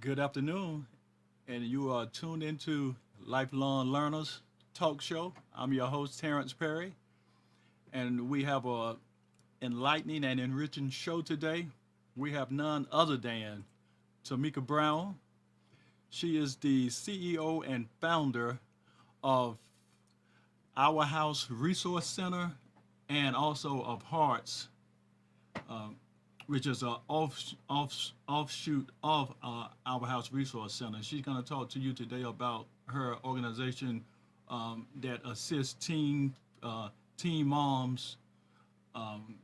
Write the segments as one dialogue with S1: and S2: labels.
S1: Good afternoon, and you are tuned into Lifelong Learners Talk Show. I'm your host, Terrence Perry, and we have a enlightening and enriching show today. We have none other than Tameka Brown. She is the CEO and founder of Our House Resource Center and also of Hearts, which is an offshoot of Our House Resource Center. She's going to talk to you today about her organization that assists teen moms um,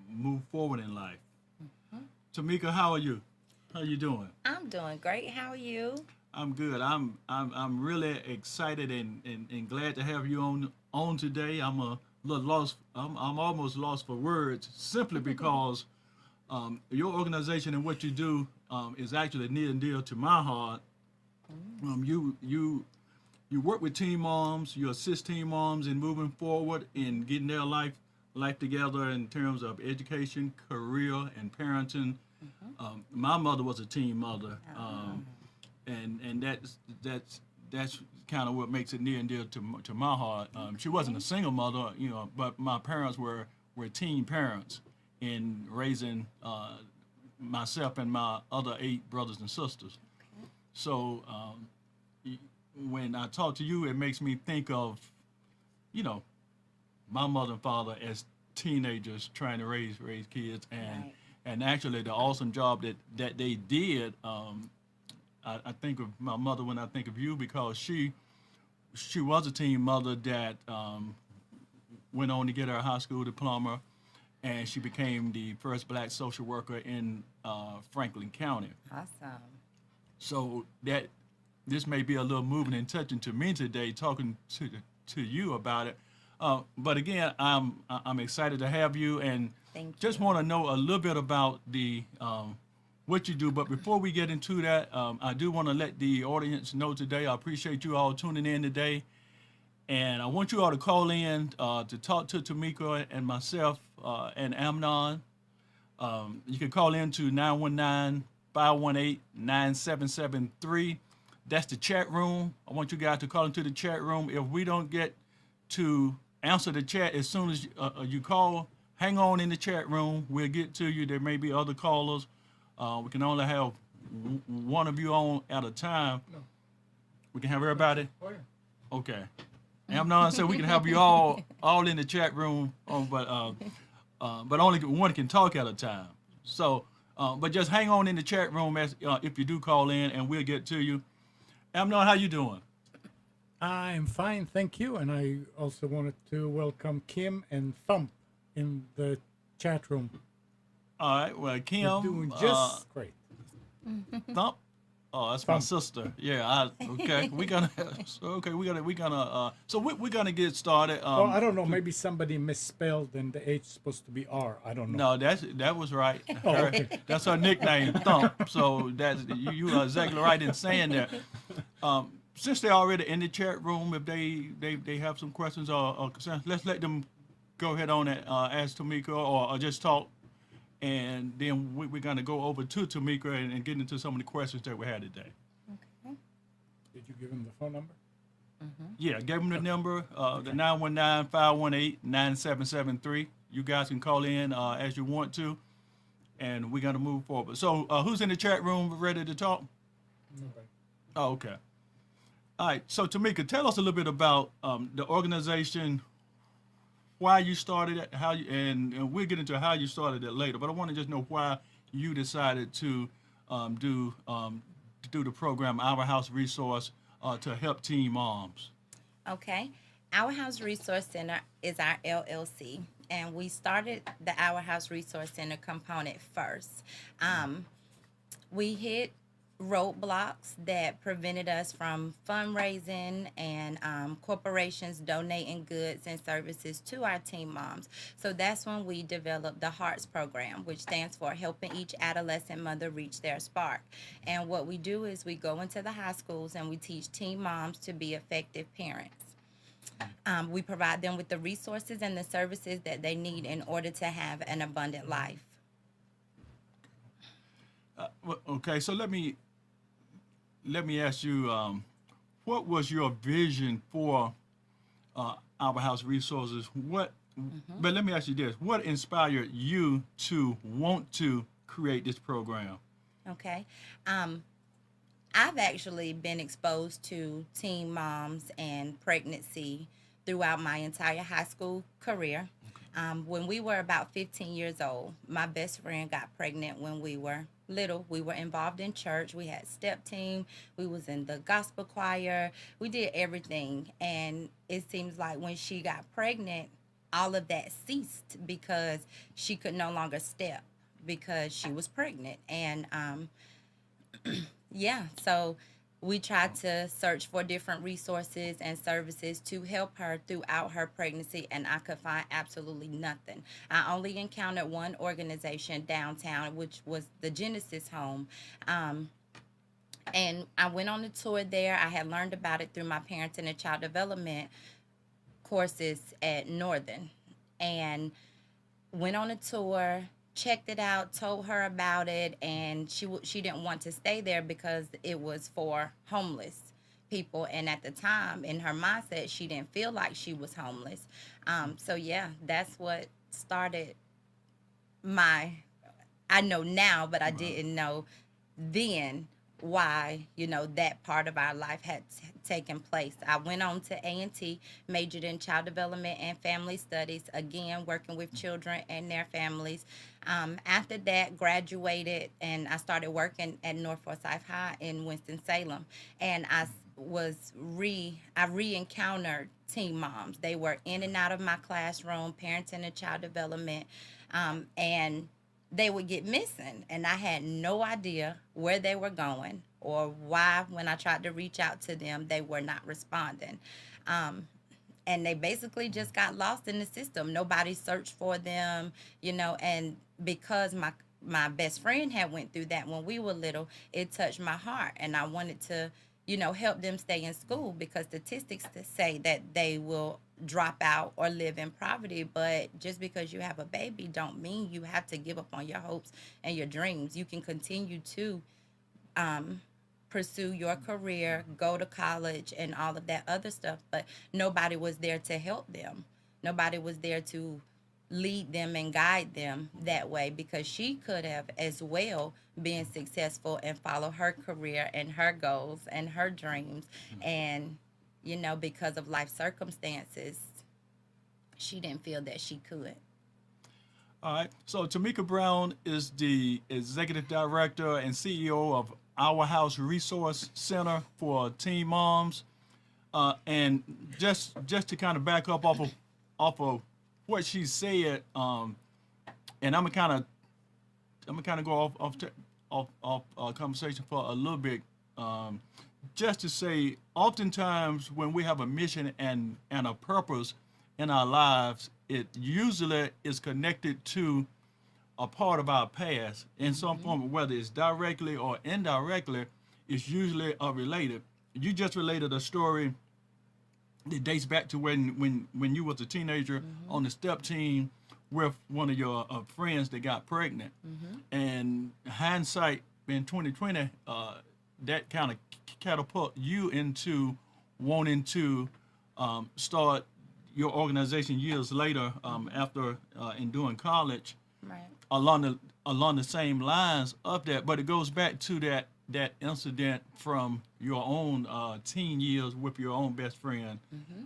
S1: move forward in life. Tameka, how are you? How you doing?
S2: I'm doing great. How are you?
S1: I'm good. I'm really excited and glad to have you on today. I'm a little lost. I'm almost lost for words simply because your organization and what you do is actually near and dear to my heart. You work with teen moms. You assist teen moms in moving forward in getting their life together in terms of education, career, and parenting. My mother was a teen mother, and that's kind of what makes it near and dear to my heart. She wasn't a single mother, but my parents were teen parents in raising myself and my other 8 brothers and sisters. So when I talk to you, it makes me think of, you know, my mother and father as teenagers trying to raise kids, and
S2: Right.
S1: and actually the awesome job that they did. I think of my mother when I think of you because she was a teen mother that went on to get her high school diploma, and she became the first black social worker in Franklin County.
S2: Awesome.
S1: So that this may be a little moving and touching to me today, talking to you about it. But again, I'm excited to have you, and
S2: Thank
S1: just
S2: you.
S1: want to know a little bit about the what you do. But before we get into that, I do want to let the audience know today. I appreciate you all tuning in today, and I want you all to call in to talk to Tameka and myself and Amnon. You can call in to 919-518-9773. That's the chat room. I want you guys to call into the chat room. If we don't get to answer the chat as soon as you call, hang on in the chat room. We'll get to you. There may be other callers. We can only have one of you on at a time. We can have everybody. Okay. Amnon said we can have you all in the chat room, but only one can talk at a time. So, but just hang on in the chat room as if you do call in, and we'll get to you. Amnon, how you doing?
S3: I'm fine, thank you. And I also wanted to welcome Kim and Thump in the chat room.
S1: All right. Well,
S3: You're
S1: Kim,
S3: doing just great.
S1: Thump. Oh, that's my
S3: Thump.
S1: sister. Yeah. Okay. We're gonna. So we're gonna get started.
S3: Oh, I don't know. Maybe somebody misspelled and the H is supposed to be R. I don't know.
S1: No, that was right.
S3: Oh, okay.
S1: That's her nickname, Thump. So that's you are exactly right in saying that. Since they're already in the chat room, if they have some questions or concerns, let's let them go ahead on and ask Tameka or just talk, and then we're going to go over to Tameka and get into some of the questions that we had today.
S2: Okay.
S3: Did you give him the phone number?
S1: Yeah, gave them the number, the 919-518-9773. You guys can call in as you want to, and we're going to move forward. So who's in the chat room ready to talk?
S3: Nobody.
S1: Oh, okay. All right. So Tameka, tell us a little bit about the organization, why you started it, and we'll get into how you started it later. But I want to just know why you decided to do the program Our House Resource to help teen moms.
S2: Okay. Our House Resource Center is our LLC, and we started the Our House Resource Center component first. We hit roadblocks that prevented us from fundraising and corporations donating goods and services to our teen moms. So that's when we developed the H.E.A.R.T.S program, which stands for Helping Each Adolescent Mother Reach Their Spark. And what we do is we go into the high schools and we teach teen moms to be effective parents. We provide them with the resources and the services that they need in order to have an abundant life.
S1: Okay, so let me let me ask you, what was your vision for Our House Resources? But let me ask you this: what inspired you to want to create this program?
S2: Okay. Um, I've actually been exposed to teen moms and pregnancy throughout my entire high school career. When we were about 15 years old, my best friend got pregnant when we were little. We were involved in church. We had step team. We was in the gospel choir. We did everything. And it seems like when she got pregnant, all of that ceased because she could no longer step because she was pregnant. And yeah, so we tried to search for different resources and services to help her throughout her pregnancy, and I could find absolutely nothing. I only encountered one organization downtown, which was the Genesis Home. Um, and I went on a tour there. I had learned about it through my parenting and child development courses at Northern. And went on a tour, checked it out, told her about it, and she didn't want to stay there because it was for homeless people. And at the time, in her mindset, she didn't feel like she was homeless. So yeah, that's what started my. I know now, but I didn't know then why that part of our life had taken place. I went on to A&T, majored in child development and family studies, again working with children and their families. After that, graduated, and I started working at North Forsyth High in Winston-Salem, and I re-encountered teen moms. They were in and out of my classroom, parenting and child development, and they would get missing, and I had no idea where they were going or why. When I tried to reach out to them, they were not responding. um, and they basically just got lost in the system. Nobody searched for them, and because my best friend had went through that when we were little, it touched my heart, and I wanted to help them stay in school, because statistics to say that they will drop out or live in poverty. But just because you have a baby don't mean you have to give up on your hopes and your dreams. You can continue to um, pursue your career, go to college, and all of that other stuff. But nobody was there to help them. Nobody was there to lead them and guide them that way, because she could have as well been successful and follow her career and her goals and her dreams. And, because of life circumstances, she didn't feel that she could.
S1: All right. So Tameka Brown is the executive director and CEO of Our House Resource Center for Teen Moms. And just to kind of back up off of what she said, and I'm gonna kind of go off conversation for a little bit, just to say, oftentimes when we have a mission and a purpose in our lives, it usually is connected to a part of our past in some form, whether it's directly or indirectly. It's usually related. You just related a story that dates back to when you was a teenager on the step team with one of your friends that got pregnant. And hindsight in 2020, that kind of catapult you into wanting to start your organization years later, after in doing college,
S2: Right.
S1: along the same lines of that. But it goes back to that incident from your own teen years with your own best friend,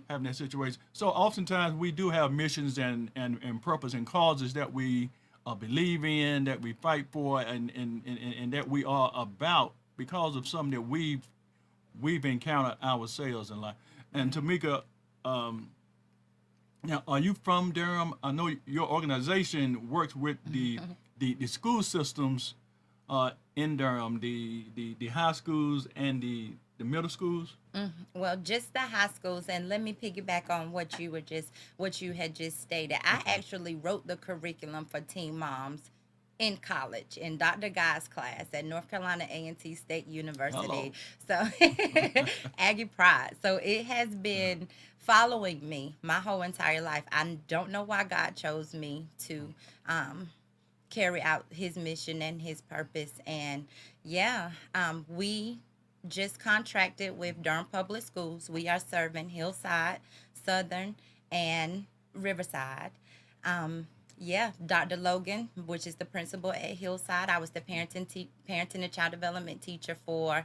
S1: having that situation. So oftentimes we do have missions and purpose and causes that we believe in, that we fight for, and that we are about because of something that we've encountered ourselves in life. And Tameka, now, are you from Durham? I know your organization works with the school systems in Durham, the high schools and the middle schools.
S2: Well, just the high schools, and let me piggyback on what you had just stated. I actually wrote the curriculum for teen moms in college in Dr. Guy's class at North Carolina A&T State
S1: Hello.
S2: University. So Aggie Pride. So it has been following me my whole entire life. I don't know why God chose me to carry out his mission and his purpose. And yeah, we just contracted with Durham Public Schools. We are serving Hillside, Southern, and Riverside. Yeah, Dr. Logan, which is the principal at Hillside. I was the parenting and child development teacher for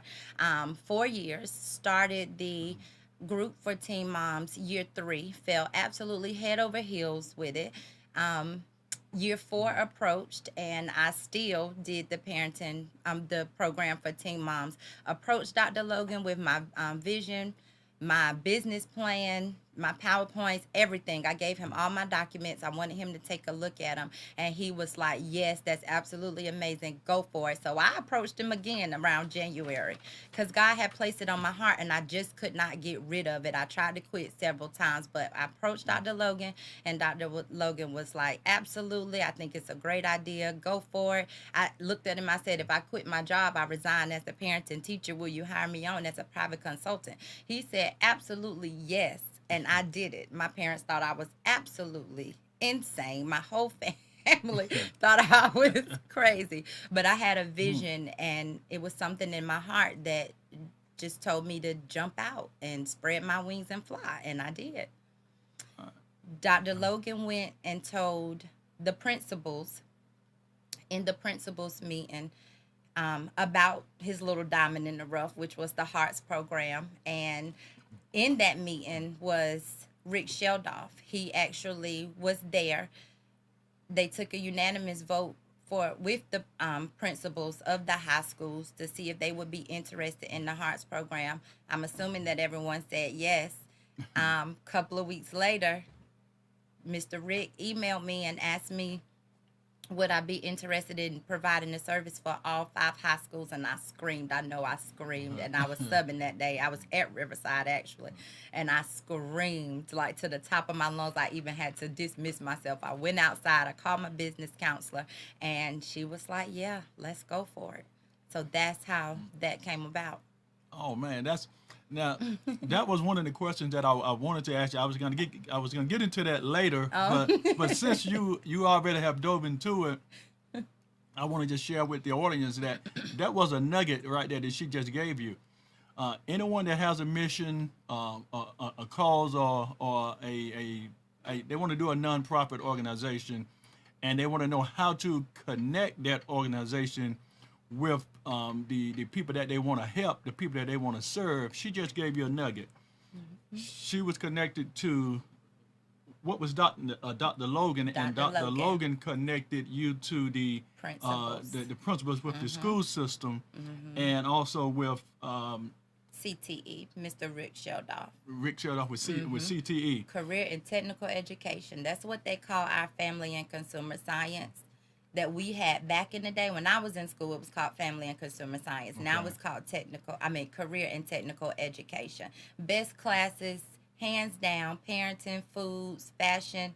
S2: 4 years. Started the group for teen moms year 3. Fell absolutely head over heels with it. Year 4 approached, and I still did the program for teen moms. Approached Dr. Logan with my vision, my business plan, my PowerPoints, everything. I gave him all my documents. I wanted him to take a look at them. And he was like, yes, that's absolutely amazing. Go for it. So I approached him again around January because God had placed it on my heart and I just could not get rid of it. I tried to quit several times, but I approached Dr. Logan, and Dr. Logan was like, absolutely. I think it's a great idea. Go for it. I looked at him. I said, if I quit my job, I resign as a parent and teacher. Will you hire me on as a private consultant? He said, absolutely, yes. And I did it. My parents thought I was absolutely insane. My whole family thought I was crazy. But I had a vision, and it was something in my heart that just told me to jump out and spread my wings and fly. And I did. Dr. Logan went and told the principals in the principals meeting about his little diamond in the rough, which was the H.E.A.R.T.S program. And in that meeting was Rick Sheldoff. He actually was there. They took a unanimous vote with the principals of the high schools to see if they would be interested in the H.E.A.R.T.S program. I'm assuming that everyone said yes. Couple of weeks later, Mr. Rick emailed me and asked me would I be interested in providing the service for all 5 high schools, and I screamed. I know I screamed, and I was subbing that day. I was at Riverside, actually, and I screamed, like, to the top of my lungs. I even had to dismiss myself. I went outside. I called my business counselor, and she was like, yeah, let's go for it. So that's how that came about.
S1: Oh man, that was one of the questions that I wanted to ask you. I was gonna get into that later,
S2: Oh.
S1: but since you already have dove into it, I want to just share with the audience that was a nugget right there that she just gave you. Anyone that has a mission, a cause, or they want to do a nonprofit organization, and they want to know how to connect that organization with the people that they want to help, the people that they want to serve. She just gave you a nugget. She was connected to what was Dr. Logan, and Dr. Logan connected you to the
S2: Principals.
S1: The principals with the school system, and also with
S2: CTE, Mr. Rick Sheldoff.
S1: Rick Sheldoff with CTE.
S2: Career and Technical Education. That's what they call our family and consumer science that we had back in the day. When I was in school, it was called Family and Consumer Science. Now
S1: Okay.
S2: it's called Career and Technical Education. Best classes, hands down, parenting, foods, fashion,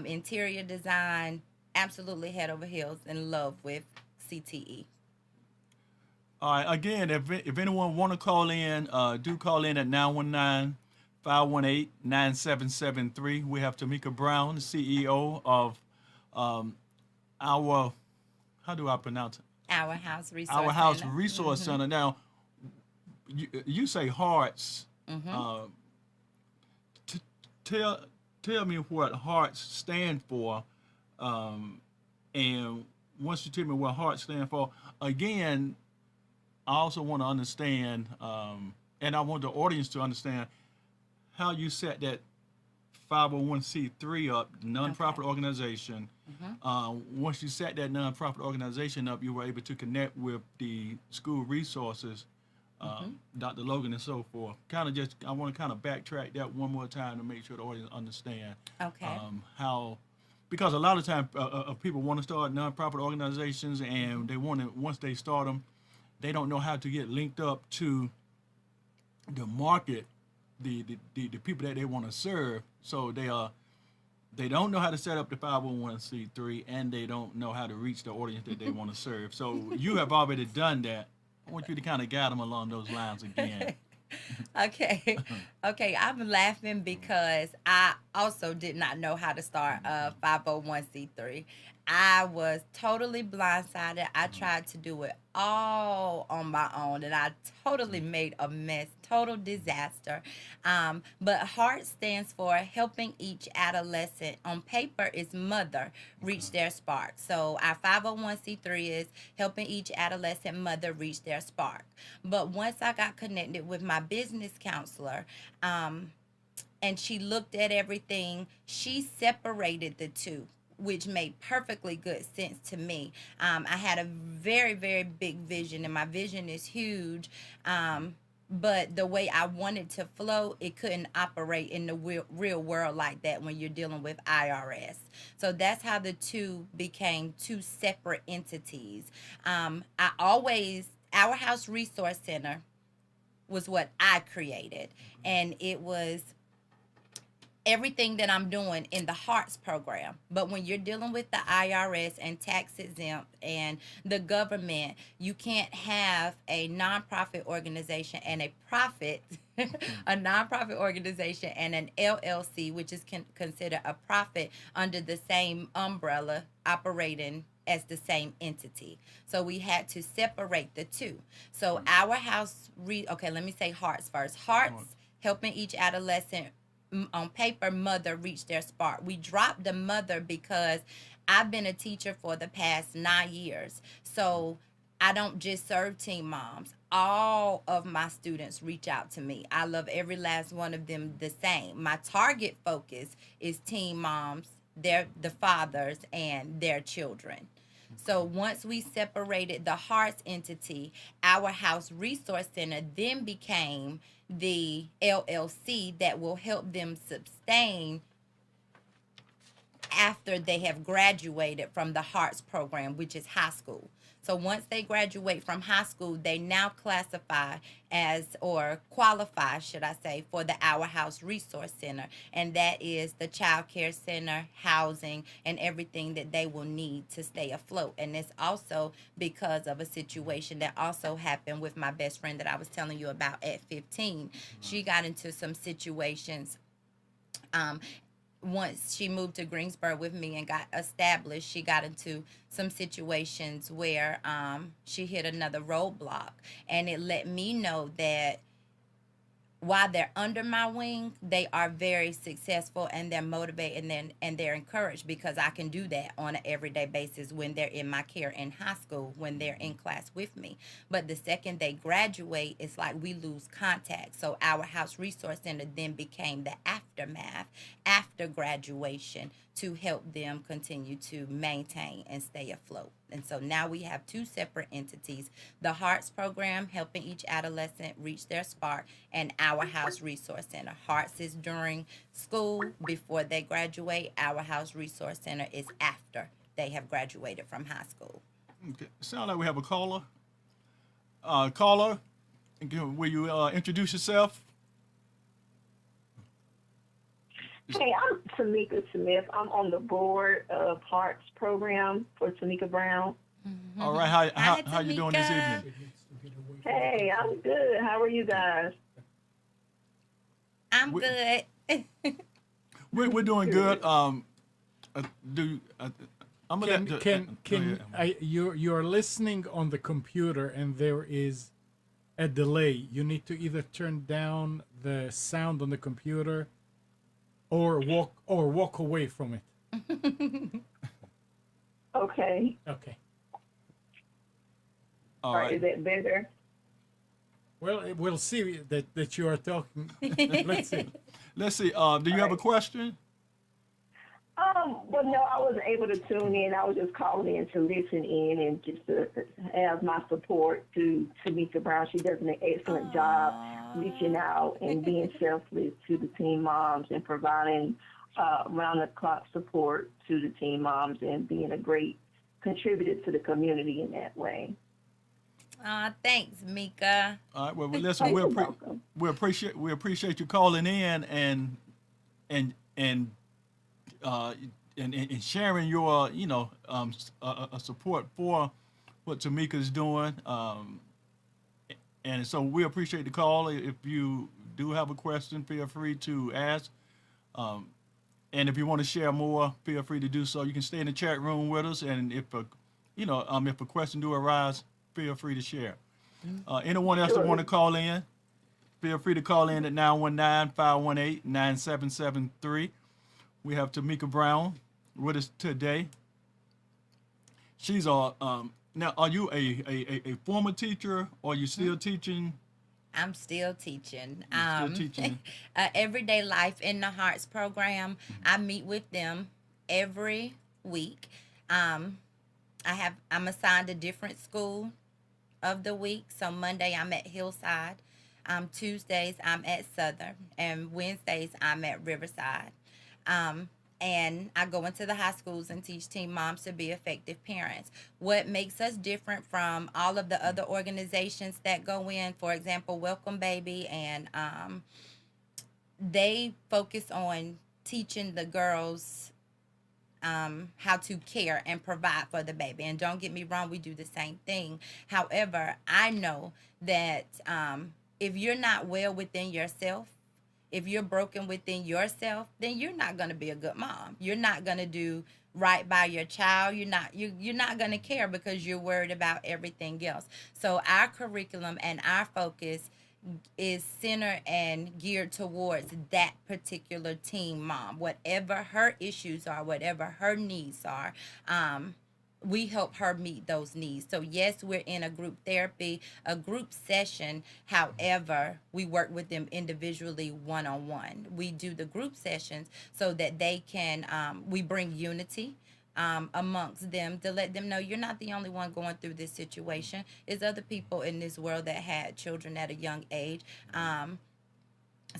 S2: interior design, absolutely head over heels in love with CTE.
S1: All right. Again, if anyone want to call in, do call in at 919-518-9773. We have Tameka Brown, CEO of our, how do I pronounce it?
S2: Our House Resource
S1: Our House
S2: Center.
S1: Resource Center. Now, you say H.E.A.R.T.S. T- tell me what H.E.A.R.T.S stand for, and once you tell me what H.E.A.R.T.S stand for, again, I also want to understand, and I want the audience to understand how you set that 501c3 up, nonprofit organization. Once you set that nonprofit organization up, you were able to connect with the school resources, Dr. Logan and so forth. I want to kind of backtrack that one more time to make sure the audience understand
S2: Okay.
S1: how, because a lot of times people want to start nonprofit organizations, and they want to, once they start them, they don't know how to get linked up to the market, the people that they want to serve. So they don't know how to set up the 501c3, and they don't know how to reach the audience that they want to serve. So you have already done that. I want you to kind of guide them along those lines again.
S2: Okay. Okay. I'm laughing because I also did not know how to start a 501c3. I was totally blindsided. I tried to do it all on my own, and I totally made a mess, total disaster. But HEART stands for Helping Each Adolescent. On paper, is mother reach their spark. So our 501c3 is helping each adolescent mother reach their spark. But once I got connected with my business counselor, and she looked at everything, she separated the two, which made perfectly good sense to me. I had a very, very big vision, and my vision is huge. But the way I wanted to flow, it couldn't operate in the real world like that when you're dealing with IRS. So that's how the two became two separate entities. Our House Resource Center was what I created, and it was everything that I'm doing in the HEARTS program. But when you're dealing with the IRS and tax exempt and the government, you can't have a nonprofit organization and a profit, a nonprofit organization and an LLC, which is considered a profit under the same umbrella operating as the same entity. So we had to separate the two. So our house, okay, let me say HEARTS first. HEARTS, helping each adolescent on paper mother reach their spark. We dropped the mother because I've been a teacher for the past 9 years. So I don't just serve teen moms. All of my students reach out to me. I love every last one of them the same. My target focus is teen moms, the fathers, and their children. So once we separated the HEARTS entity, our House Resource Center then became the LLC that will help them sustain after they have graduated from the HEARTS program, which is high school. So once they graduate from high school, they now classify as, or qualify, should I say, for the Our House Resource Center. And that is the child care center, housing, and everything that they will need to stay afloat. And it's also because of a situation that also happened with my best friend that I was telling you about at 15. She got into some situations um, once she moved to Greensboro with me and got established. She got into some situations where she hit another roadblock, and it let me know that while they're under my wing, they are very successful and they're motivated and they're encouraged, because I can do that on an everyday basis when they're in my care in high school, when they're in class with me. But the second they graduate, it's like we lose contact. So our House Resource Center then became the aftermath after graduation to help them continue to maintain and stay afloat. And so now we have two separate entities: the HEARTS program, helping each adolescent reach their spark, and our House Resource Center. HEARTS is during school before they graduate. Our House Resource Center is after they have graduated from high school.
S1: Okay. Sound like we have a caller. Caller, will you introduce yourself?
S4: Hey, I'm Tameka Smith. I'm on the board of H.E.A.R.T.S program for Tameka Brown.
S1: All right. How you doing this
S2: Tameka.
S1: evening?
S4: Hey, I'm good. How are you guys?
S2: I'm
S1: We-
S2: good.
S1: We're doing good. I'm gonna let go ahead.
S3: You're listening on the computer and there is a delay. You need to either turn down the sound on the computer or walk away from it.
S4: Okay.
S3: Okay.
S1: All right.
S4: Is that better?
S3: Well, we'll see that you are talking. Let's see.
S1: Let's see. Do you have a question?
S4: Well, no, I wasn't able to tune in. I was just calling in to listen in and just to have my support to Tameka Brown. She does an excellent job reaching out and being selfless to the teen moms and providing round-the-clock support to the teen moms and being a great contributor to the community in that way.
S2: Thanks, Mika.
S1: All right. Well, listen.
S4: You're welcome.
S1: We appreciate you calling in and sharing your a support for what Tameka's doing. And so we appreciate the call. If you do have a question, feel free to ask. And if you want to share more, feel free to do so. You can stay in the chat room with us, and if if a question do arise, feel free to share. Anyone else that
S4: Sure.
S1: want to call in, feel free to call in at 919-518-9773. We have Tameka Brown with us today. She's now. Are you a former teacher, or are you still teaching?
S2: I'm still teaching.
S1: Still teaching.
S2: Everyday Life in the Hearts program. I meet with them every week. Um, I'm assigned a different school of the week. So Monday I'm at Hillside. Tuesdays I'm at Southern, and Wednesdays I'm at Riverside. Um, and I go into the high schools and teach teen moms to be effective parents. What makes us different from all of the other organizations that go in, for example, Welcome Baby, and they focus on teaching the girls how to care and provide for the baby. And don't get me wrong, we do the same thing. However, I know that if you're not well within yourself, if you're broken within yourself, then you're not going to be a good mom. You're not going to do right by your child. You're not going to care because you're worried about everything else. So our curriculum and our focus is centered and geared towards that particular teen mom, whatever her issues are, whatever her needs are. We help her meet those needs. So yes, we're in a group therapy, a group session. However, we work with them individually, one-on-one. We do the group sessions so that they can, we bring unity amongst them to let them know you're not the only one going through this situation. There's other people in this world that had children at a young age.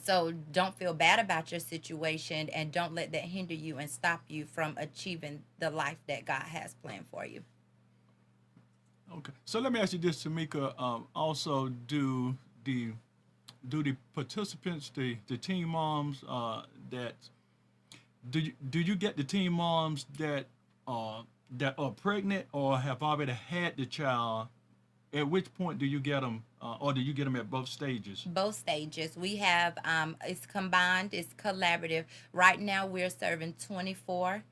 S2: So don't feel bad about your situation, and don't let that hinder you and stop you from achieving the life that God has planned for you.
S1: Okay. So let me ask you this, Tameka. Also, do the participants, the teen moms that do you get the teen moms that are pregnant or have already had the child? At which point do you get them, or do you get them at both stages?
S2: Both stages. We have, it's combined, it's collaborative. Right now we're serving 24.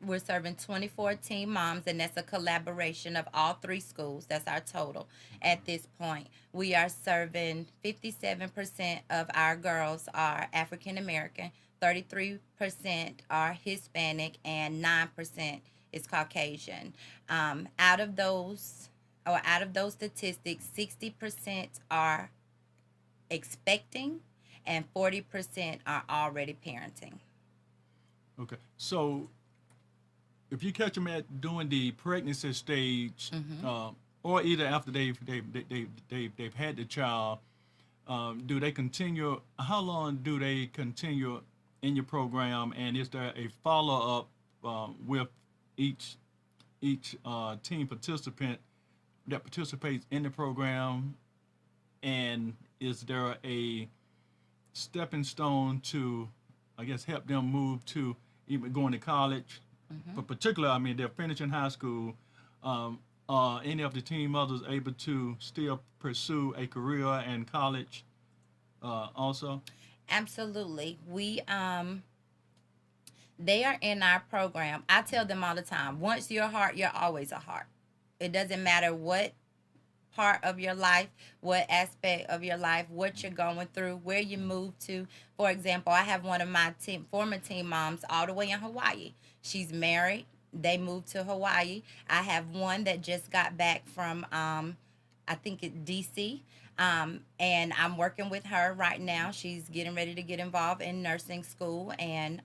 S2: We're serving 24 teen moms, and that's a collaboration of all three schools. That's our total at this point. We are serving 57% of our girls are African American, 33% are Hispanic, and 9% is Caucasian. Out of those statistics, 60% are expecting, and 40% are already parenting.
S1: Okay. So if you catch them at during the pregnancy stage, or either after they've had the child, do they continue? How long do they continue in your program? And is there a follow up with each team participant that participates in the program? And is there a stepping stone to, I guess, help them move to even going to college? But particularly, I mean, they're finishing high school. Are any of the teen mothers able to still pursue a career and college also?
S2: Absolutely. They are in our program. I tell them all the time, once you're a heart, you're always a heart. It doesn't matter what part of your life, what aspect of your life, what you're going through, where you moved to. For example, I have one of my former teen moms all the way in Hawaii. She's married. They moved to Hawaii. I have one that just got back from, I think it's DC. And I'm working with her right now. She's getting ready to get involved in nursing school. And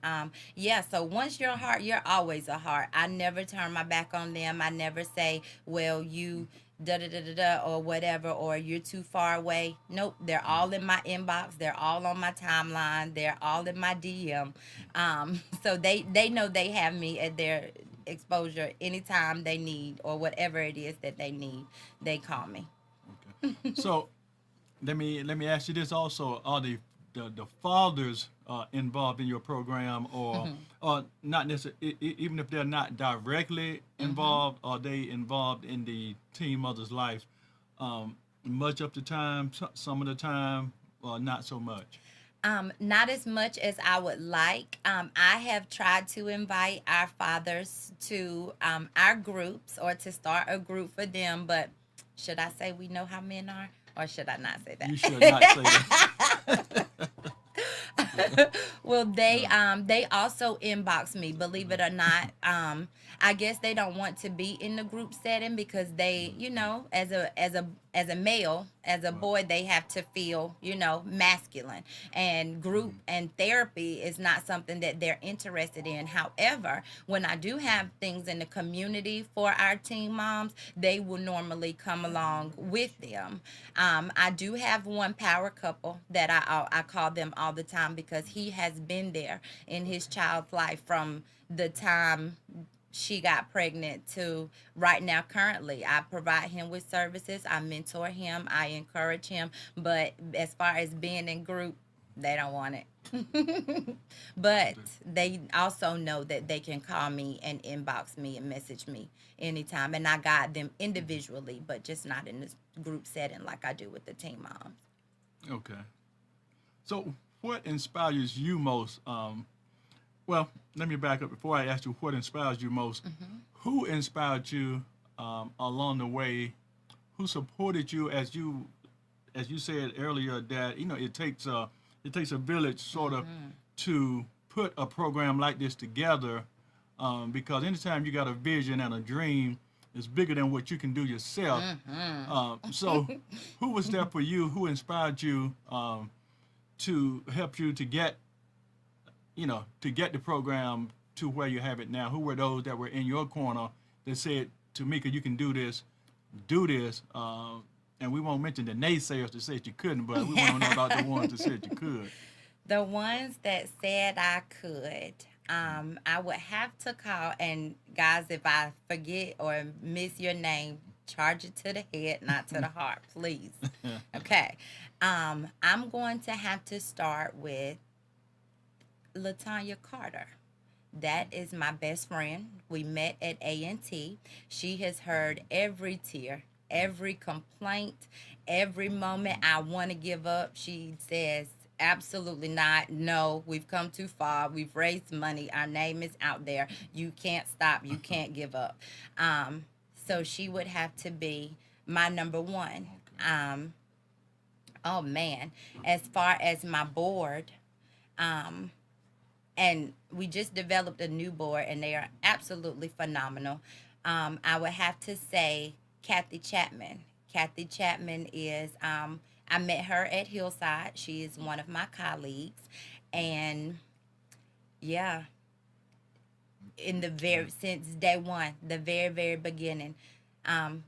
S2: so once you're a heart, you're always a heart. I never turn my back on them. I never say, well, you da da da da da or whatever, or you're too far away. Nope, they're all in my inbox. They're all on my timeline. They're all in my DM. So they know they have me at their exposure anytime they need, or whatever it is that they need, they call me.
S1: Okay. So let me ask you this also: are the fathers involved in your program, or not necessarily? Even if they're not directly involved, are they involved in the teen mother's life much of the time, some of the time, or not so much?
S2: Not as much as I would like. I have tried to invite our fathers to our groups or to start a group for them, but should I say we know how men are, or should I not say
S1: You should not say
S2: that?
S1: that.
S2: Well, they also inbox me, believe it or not. I guess they don't want to be in the group setting because they, as a male, as a boy, they have to feel, masculine. And group and therapy is not something that they're interested in. However, when I do have things in the community for our teen moms, they will normally come along with them. I do have one power couple that I call them all the time because he has been there in his child's life from the time she got pregnant to right now. Currently, I provide him with services, I mentor him, I encourage him, but as far as being in group, they don't want it. But they also know that they can call me and inbox me and message me anytime, and I guide them individually, but just not in this group setting like I do with the teen moms.
S1: Okay. So, what inspires you most? Well, let me back up before I ask you what inspires you most. Who inspired you along the way? Who supported you as you said earlier that it takes a village sort of to put a program like this together, because anytime you got a vision and a dream, it's bigger than what you can do yourself. So, who was there for you? Who inspired you to help you to get the program to where you have it now? Who were those that were in your corner that said, Tameka, you can do this? And we won't mention the naysayers that said you couldn't, but we want to know about the ones that said you could.
S2: The ones that said I could, I would have to call. And guys, if I forget or miss your name, charge it to the head, not to the heart, please. Okay. I'm going to have to start with Latanya Carter. That is my best friend. We met at A&T. She has heard every tear, every complaint, every moment I want to give up. She says, absolutely not. No, we've come too far. We've raised money. Our name is out there. You can't stop. You can't give up. So she would have to be my number one. Oh, man. As far as my board, and we just developed a new board, and they are absolutely phenomenal. I would have to say Kathy Chapman. Kathy Chapman is, I met her at Hillside. She is one of my colleagues. And yeah, since day one, the very, very beginning,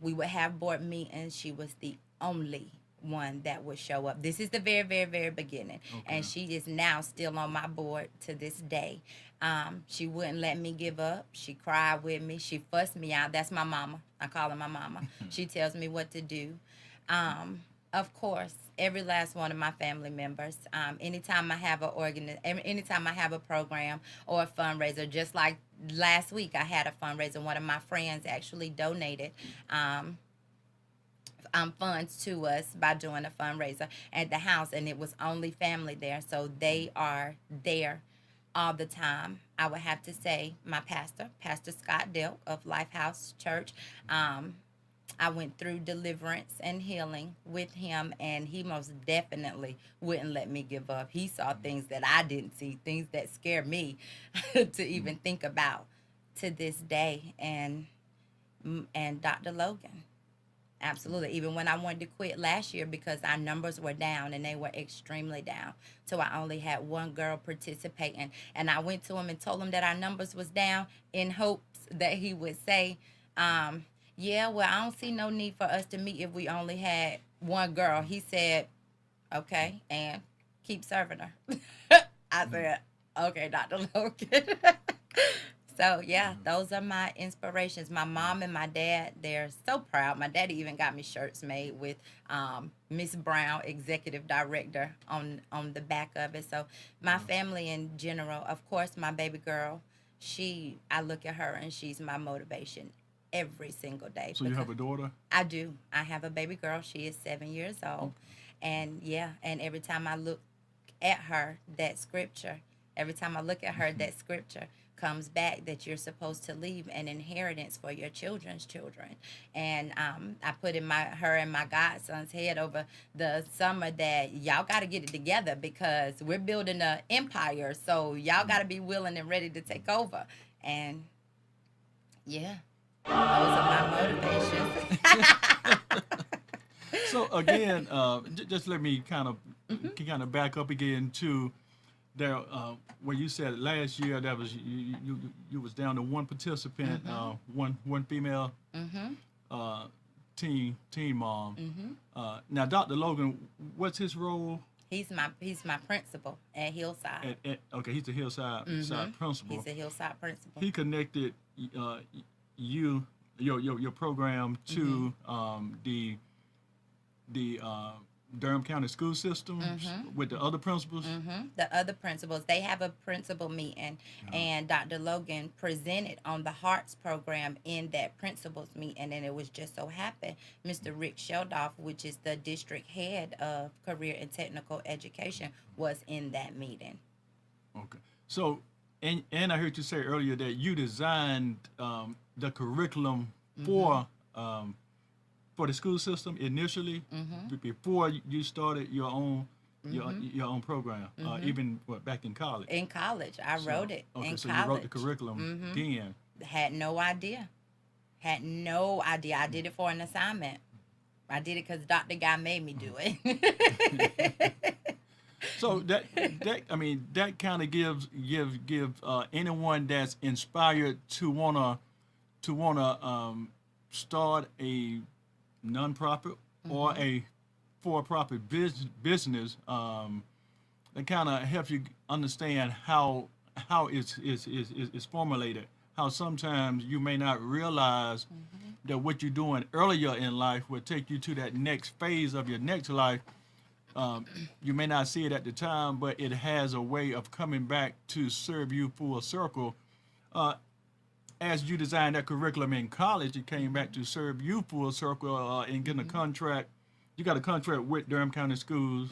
S2: we would have board meetings. She was the only one that would show up. This is the very, very, very beginning. Okay. And she is now still on my board to this day. She wouldn't let me give up. She cried with me. She fussed me out. That's my mama. I call her my mama. She tells me what to do. Of course, every last one of my family members. Anytime I have anytime I have a program or a fundraiser, just like last week, I had a fundraiser. One of my friends actually donated funds to us by doing a fundraiser at the house, and it was only family there, so they are there all the time. I would have to say my pastor, Pastor Scott Delk of Lifehouse Church. I went through deliverance and healing with him, and he most definitely wouldn't let me give up. He saw things that I didn't see, things that scared me to even think about to this day. And Dr. Logan. Absolutely. Even when I wanted to quit last year because our numbers were down, and they were extremely down. So I only had one girl participating. And I went to him and told him that our numbers was down in hopes that he would say, yeah, well, I don't see no need for us to meet if we only had one girl. He said, okay, and keep serving her. I said, okay, Dr. Logan. So, yeah, those are my inspirations. My mom and my dad, they're so proud. My daddy even got me shirts made with Miss Brown, executive director, on the back of it. So my family in general, of course, my baby girl, I look at her and she's my motivation every single day.
S1: So you have a daughter?
S2: I do. I have a baby girl. She is 7 years old. And, yeah, and every time I look at her, that scripture, every time I look at her, that scripture comes back that you're supposed to leave an inheritance for your children's children. And I put in her and my godson's head over the summer that y'all got to get it together because we're building an empire. So y'all got to be willing and ready to take over. And yeah, those are my motivations.
S1: So again, just let me kind of back up again to there where you said last year that was you was down to one participant, one female teen mom. Now Dr. Logan, what's his role?
S2: He's my principal at Hillside.
S1: Okay, he's the Hillside side principal.
S2: He's a Hillside principal.
S1: He connected your program to the Durham County school systems with the other principals.
S2: The other principals, they have a principal meeting, and Dr. Logan presented on the H.E.A.R.T.S program in that principals meeting, and it was just so happened Mr. Rick Sheldoff, which is the district head of career and technical education, was in that meeting.
S1: Okay, so and I heard you say earlier that you designed the curriculum for the school system initially before you started your own your own program, even back in college.
S2: In college, I wrote it.
S1: Okay,
S2: in
S1: so
S2: college.
S1: you wrote the curriculum then.
S2: Had no idea. I did it for an assignment. I did it because Dr. Guy made me do it.
S1: So that kind of gives anyone that's inspired to wanna start a nonprofit or a for-profit business, that kind of helps you understand how it's formulated. How sometimes you may not realize that what you're doing earlier in life will take you to that next phase of your next life. You may not see it at the time, but it has a way of coming back to serve you full circle. As you designed that curriculum in college, it came back to serve you full circle and getting a contract. You got a contract with Durham County Schools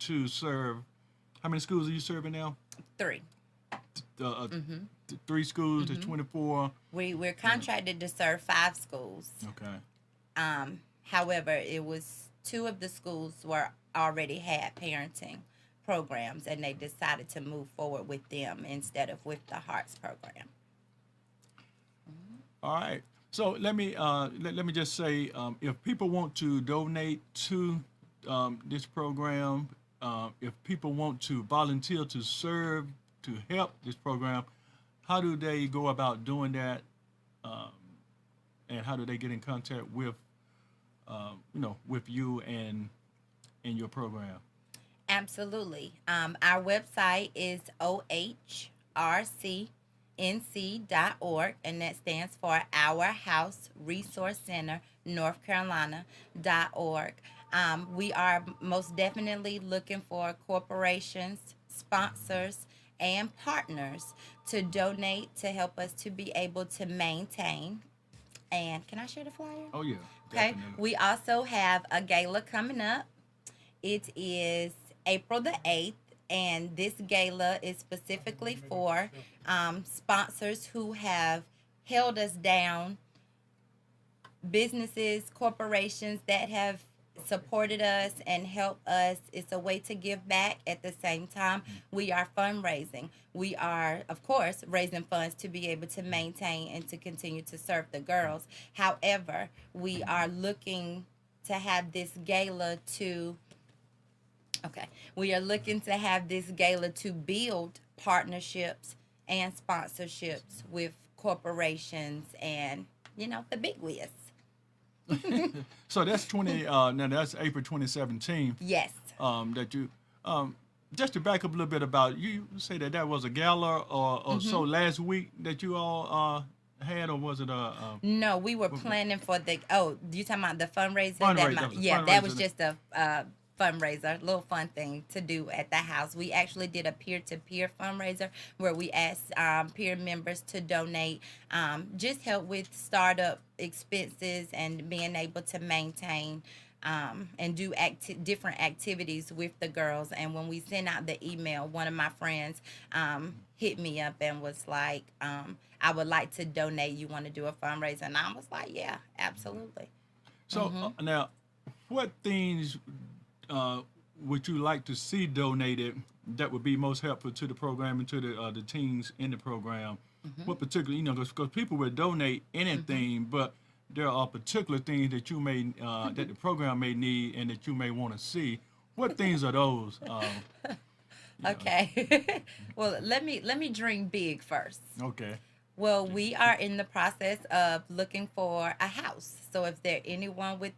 S1: to serve. How many schools are you serving now?
S2: 3.
S1: 3 schools to 24.
S2: We're contracted to serve 5 schools.
S1: Okay.
S2: However, it was 2 of the schools already had parenting programs, and they decided to move forward with them instead of with the H.E.A.R.T.S program.
S1: All right. So let me just say, if people want to donate to this program, if people want to volunteer to serve to help this program, how do they go about doing that? And how do they get in contact with with you and your program?
S2: Absolutely. Our website is ohrcnc.org, and that stands for Our House Resource Center, North Carolina.org. We are most definitely looking for corporations, sponsors, and partners to donate to help us to be able to maintain. And can I share the flyer?
S1: Oh, yeah.
S2: Okay.
S1: Definitely.
S2: We also have a gala coming up. It is April the 8th, and this gala is specifically for sponsors who have held us down, businesses, corporations that have supported us and helped us. It's a way to give back. At the same time, we are fundraising. We are, of course, raising funds to be able to maintain and to continue to serve the girls. However, we are looking to have this gala to build partnerships and sponsorships with corporations and, the big wigs.
S1: So that's now that's April 2017.
S2: Yes.
S1: That you just to back up a little bit about you say that was a gala or so last week that you all had, or was it
S2: No, we were planning for the you talking about the fundraiser?
S1: Fundraiser.
S2: That was just a fundraiser, little fun thing to do at the house. We actually did a peer-to-peer fundraiser where we asked peer members to donate, just help with startup expenses and being able to maintain and do different activities with the girls. And when we sent out the email, one of my friends hit me up and was like, I would like to donate. You want to do a fundraiser? And I was like, yeah, absolutely.
S1: So now, what things would you like to see donated that would be most helpful to the program and to the teens in the program? What particular, because people would donate anything, but there are particular things that you may that the program may need and that you may want to see. What things are those?
S2: Okay. Well, let me dream big first.
S1: Okay.
S2: Well, we are in the process of looking for a house. So if there anyone with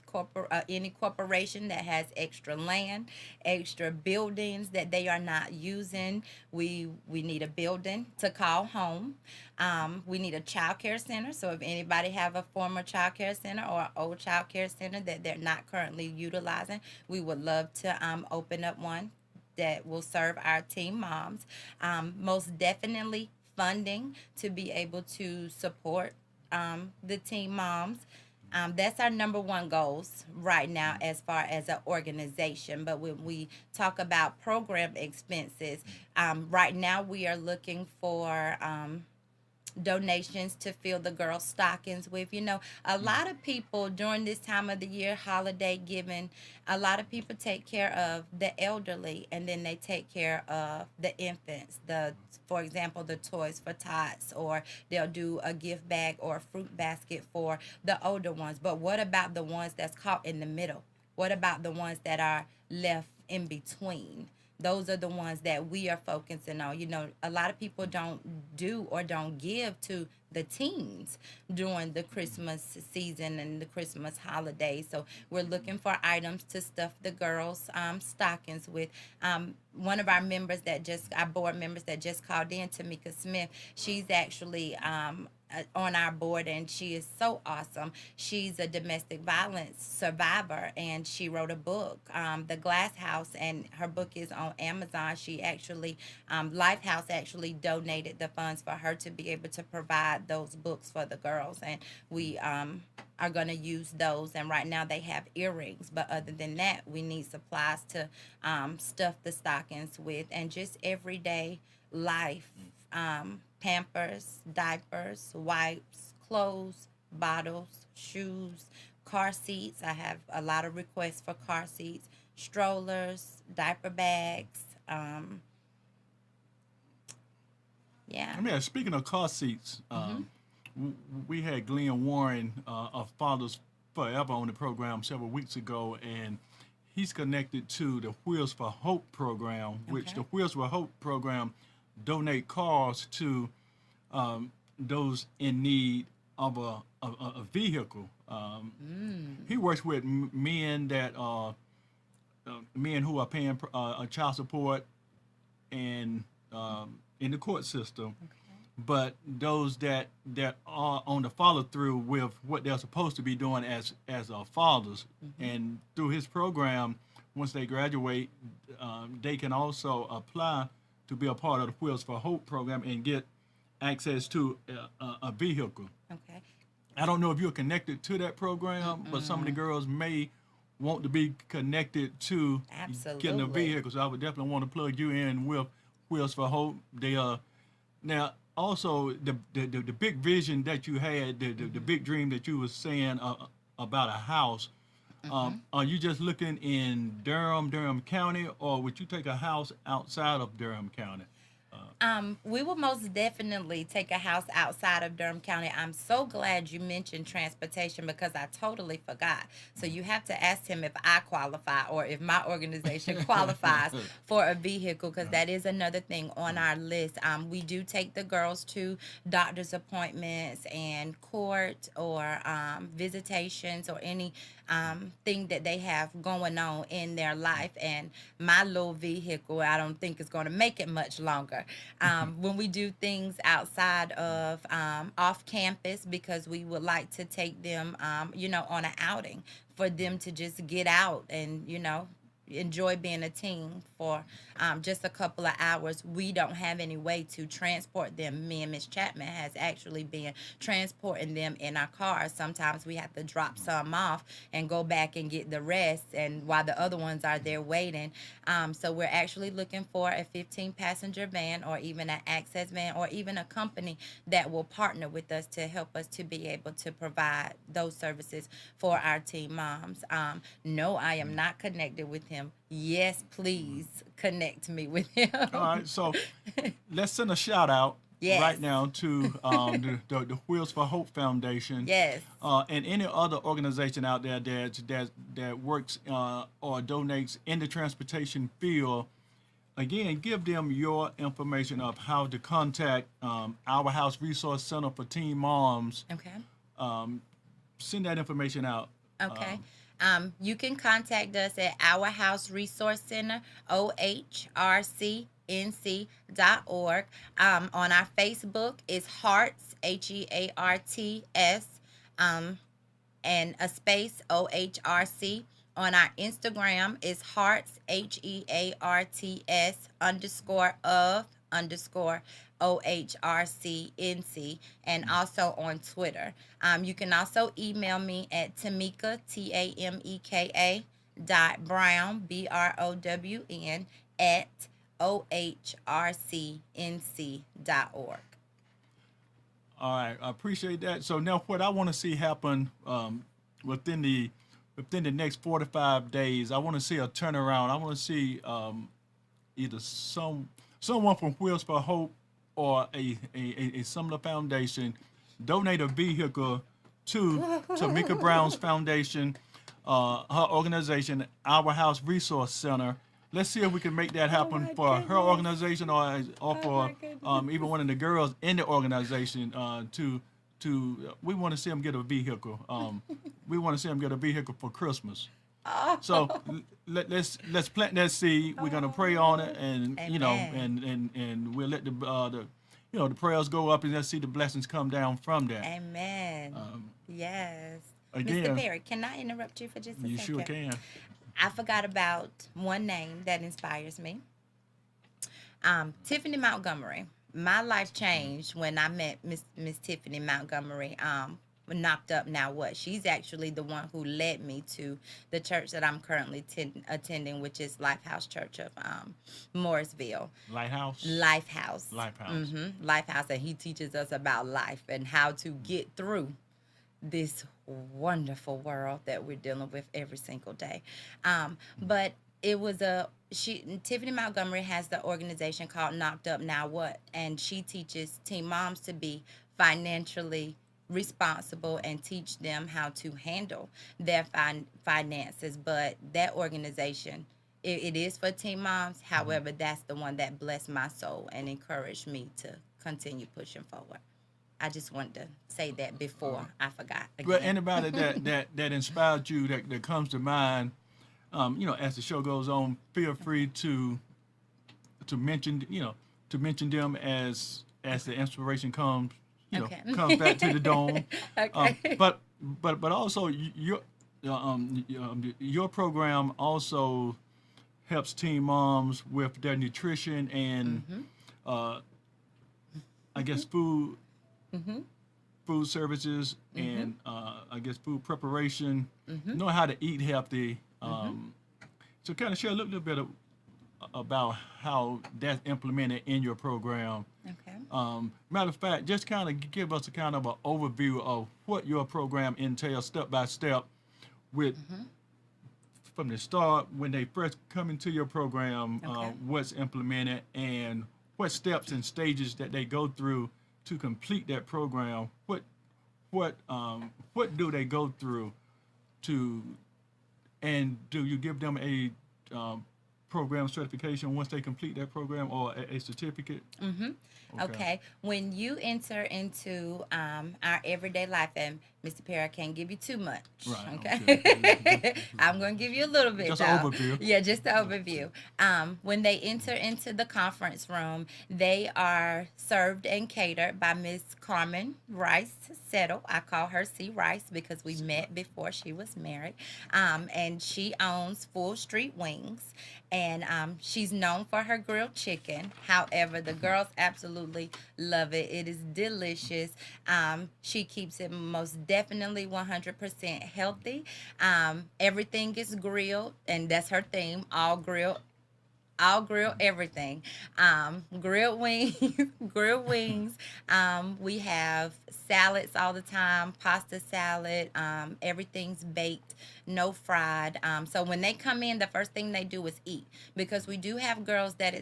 S2: any corporation that has extra land, extra buildings that they are not using, we need a building to call home. We need a child care center. So if anybody have a former child care center or an old child care center that they're not currently utilizing, we would love to open up one that will serve our teen moms. Most definitely funding to be able to support the teen moms. That's our number one goals right now as far as an organization. But when we talk about program expenses, right now we are looking for donations to fill the girls' stockings with. A lot of people during this time of the year, holiday giving, a lot of people take care of the elderly and then they take care of the infants. For example, the Toys for Tots, or they'll do a gift bag or a fruit basket for the older ones. But what about the ones that's caught in the middle? What about the ones that are left in between? Those are the ones that we are focusing on. A lot of people don't do or don't give to the teens during the Christmas season and the Christmas holidays. So we're looking for items to stuff the girls' stockings with. One of our board members that just called in, Tameka Smith, she's actually on our board, and she is so awesome. She's a domestic violence survivor, and she wrote a book, The Glass House, and her book is on Amazon. She actually, Lifehouse actually donated the funds for her to be able to provide those books for the girls, and we are going to use those. And right now they have earrings, but other than that, we need supplies to stuff the stockings with, and just everyday life. Pampers, diapers, wipes, clothes, bottles, shoes, car seats. I have a lot of requests for car seats, strollers, diaper bags. Yeah.
S1: I mean, speaking of car seats, we had Glenn Warren of Fathers Forever on the program several weeks ago, and he's connected to the Wheels for Hope program, which the Wheels for Hope program donate cars to those in need of a vehicle. He works with men who are paying child support and in the court system, but those that are on the follow through with what they're supposed to be doing as fathers. And through his program, once they graduate, they can also apply to be a part of the Wheels for Hope program and get access to a vehicle.
S2: Okay.
S1: I don't know if you're connected to that program, but some of the girls may want to be connected to getting a vehicle. So I would definitely want to plug you in with Wheels for Hope. They are now also the big vision that you had, the big dream that you were saying about a house. Are you just looking in Durham County, or would you take a house outside of Durham County?
S2: We will most definitely take a house outside of Durham County. I'm so glad you mentioned transportation because I totally forgot. So you have to ask him if I qualify or if my organization qualifies for a vehicle, because that is another thing on our list. We do take the girls to doctor's appointments and court or visitations or any thing that they have going on in their life. And my little vehicle, I don't think is going to make it much longer. When we do things outside of off campus, because we would like to take them, on an outing for them to just get out and, enjoy being a team for just a couple of hours. We don't have any way to transport them. Me and Miss Chapman has actually been transporting them in our cars. Sometimes we have to drop some off and go back and get the rest, and while the other ones are there waiting. So we're actually looking for a 15 passenger van, or even an access van, or even a company that will partner with us to help us to be able to provide those services for our teen moms. No, I am not connected with him. Yes, please connect me with him.
S1: All right, so let's send a shout out
S2: Yes.
S1: right now to the Wheels for Hope Foundation.
S2: Yes.
S1: And any other organization out there that works or donates in the transportation field. Again, give them your information of how to contact Our House Resource Center for Teen Moms.
S2: Okay.
S1: Send that information out.
S2: Okay. You can contact us at Our House Resource Center, ohrcnc.org. On our Facebook is H.E.A.R.T.S, H-E-A-R-T-S, and a space, OHRC. On our Instagram is H.E.A.R.T.S, H-E-A-R-T-S _of_ OHRCNC, and also on Twitter. You can also email me at Tameka, Tameka .brown, BROWN, at ohrcnc.org.
S1: All right, I appreciate that. So now, what I want to see happen within the next 45 days, I want to see a turnaround. I want to see either someone from Wheels for Hope or a similar foundation donate a vehicle to Tameka Brown's foundation, her organization, Our House Resource Center. Let's see if we can make that happen for her organization, or for even one of the girls in the organization. We want to see them get a vehicle. We want to see them get a vehicle for Christmas. So let's plant that seed. We're gonna pray on it, and and we'll let the prayers go up, and let's see the blessings come down from that.
S2: Amen. Yes.
S1: Again,
S2: Mr. Perry, can I interrupt you for just a second?
S1: You sure can.
S2: I forgot about one name that inspires me. Tiffany Montgomery. My life changed when I met Miss Tiffany Montgomery. Knocked Up Now What. She's actually the one who led me to the church that I'm currently attending, which is Lifehouse Church of Morrisville.
S1: Lifehouse.
S2: Lifehouse, and he teaches us about life and how to get through this wonderful world that we're dealing with every single day. But it was Tiffany Montgomery has the organization called Knocked Up Now What, and she teaches teen moms to be financially responsible and teach them how to handle their finances. But that organization, it is for teen moms. However, that's the one that blessed my soul and encouraged me to continue pushing forward. I just wanted to say that before I forgot again.
S1: Well, anybody that inspired you, that comes to mind, as the show goes on, feel free to mention them as the inspiration comes. Comes back to the dome.
S2: Okay.
S1: But also your program also helps teen moms with their nutrition and I guess food services and I guess food preparation. Know how to eat healthy. So kind of share a little bit about how that's implemented in your program.
S2: Okay.
S1: Matter of fact, just kind of give us a kind of an overview of what your program entails step by step with from the start when they first come into your program, what's implemented and what steps and stages that they go through to complete that program. What do they go through and do you give them a program certification once they complete that program, or a certificate?
S2: Mm-hmm.
S1: Okay.
S2: Okay. When you enter into our everyday life, and Mr. Perry, I can't give you too much.
S1: Right.
S2: Okay.
S1: Okay.
S2: I'm going to give you a little bit.
S1: Just
S2: though.
S1: an overview.
S2: Yeah, just the overview. When they enter into the conference room, they are served and catered by Miss Carmen Rice Settle. I call her C. Rice because we met before she was married. And she owns Full Street Wings. And she's known for her grilled chicken. However, the girls absolutely love it. It is delicious. She keeps it most definitely 100% healthy. Everything is grilled, and that's her theme, all grilled. I'll grill everything. Grilled wings, grilled wings. We have salads all the time, pasta salad. Everything's baked, no fried. So when they come in, the first thing they do is eat, because we do have girls that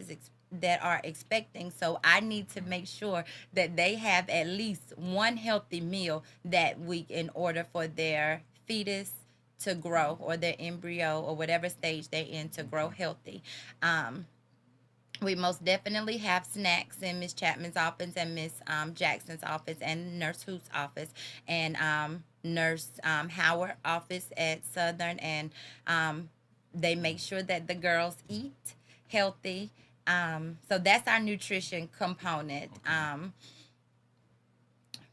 S2: are expecting. So I need to make sure that they have at least one healthy meal that week in order for their fetus to grow, or their embryo, or whatever stage they're in, to grow healthy. We most definitely have snacks in Miss Chapman's office and Miss Jackson's office and Nurse Hoot's office, and Nurse Howard office at Southern, and they make sure that the girls eat healthy. So that's our nutrition component.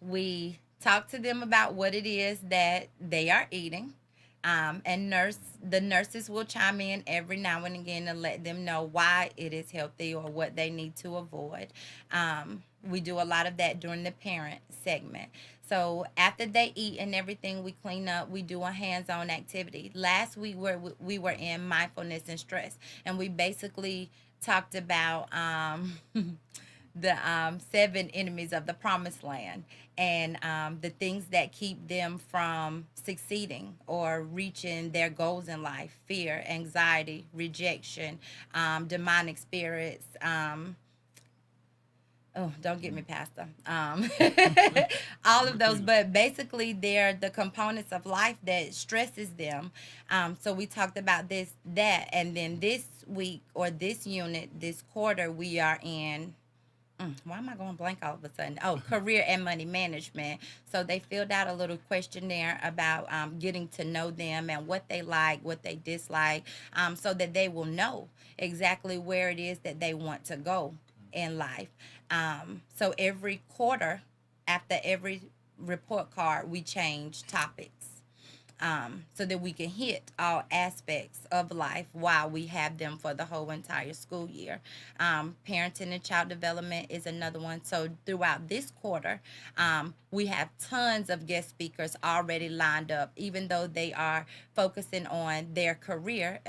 S2: We talk to them about what it is that they are eating. And the nurses will chime in every now and again to let them know why it is healthy or what they need to avoid. We do a lot of that during the parent segment. So after they eat and everything, we clean up. We do a hands-on activity. Last week we were in mindfulness and stress, and we basically talked about the 7 enemies of the promised land, and the things that keep them from succeeding or reaching their goals in life: fear, anxiety, rejection, demonic spirits. Oh, don't get me, Pastor. All of those, but basically they're the components of life that stresses them. So we talked about that, and then this week, or this unit, this quarter, we are in. Why am I going blank all of a sudden? Oh, career and money management. So they filled out a little questionnaire about getting to know them and what they like, what they dislike, so that they will know exactly where it is that they want to go in life. So every quarter, after every report card, we change topics. So that we can hit all aspects of life while we have them for the whole entire school year. Parenting and child development is another one. So throughout this quarter, we have tons of guest speakers already lined up, even though they are focusing on their career.